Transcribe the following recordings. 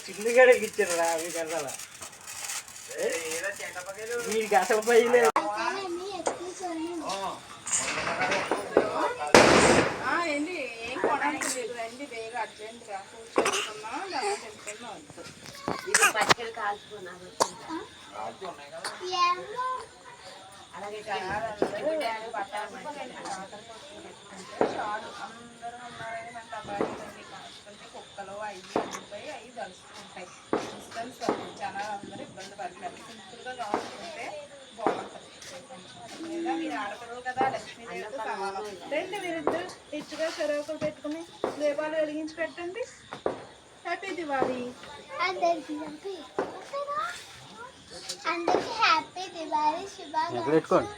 చిన్నగా ఇచ్చారు రా మీకు అసలు మీకు అసలు పైలేదు ఏంటి ఏం కొనాలి లేదు రండి వేగా అర్జెంట్గా కూర్చోకున్నా ఇది పచ్చడి కాల్చుకున్నాను అలాగే అందరూ ఉన్నారని మన అబ్బాయి కాల్చుకుంటే కుక్కలు అవి అందుతాయి అవి దలుచుకుంటాయి డిస్టెన్స్ జనాలు అందరూ ఇబ్బంది పడతారు సింపుల్గా కాల్చుకుంటే బాగుంటుంది లేదా మీరు ఆడపిల్లలు కదా లక్ష్మీదేవితో సమానం రండి మీరిద్దరు ఇచ్చుగా చెరువులు పెట్టుకుని దీపాలు వెలిగించి పెట్టండి హ్యాపీ దివాళీ అందరికీ హ్యాపీ దివాళీ ఎక్కడెట్టుకోండి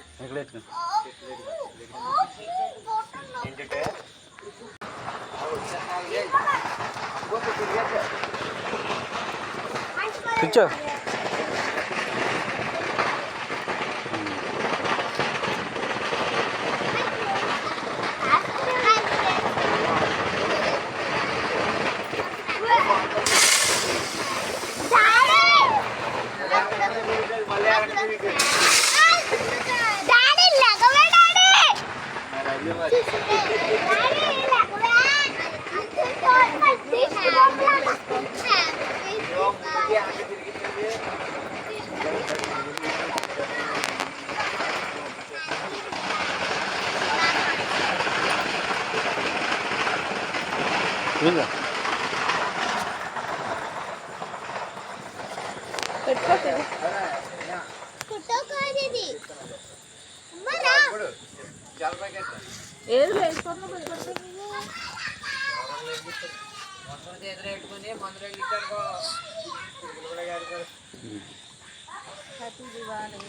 కూర్చో ఏది వేసుకున్నా హ్యాపీ దివాళీ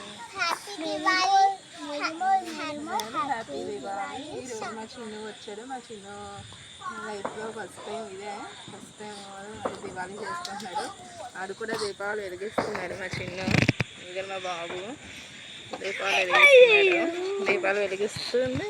హ్యాపీ దివాళీ ఈరోజు మా చిన్ను వచ్చాడు మా చిన్ను లైఫ్లో ఫస్ట్ టైం ఇదే ఫస్ట్ టైం దివాళీ చేస్తున్నాడు ఆడు కూడా దీపావళి వెలిగిస్తున్నాడు మా చిన్ను ఇదే మా బాబు దీపాలు వెలిగిస్తున్నాడు దీపాలు వెలిగిస్తుంది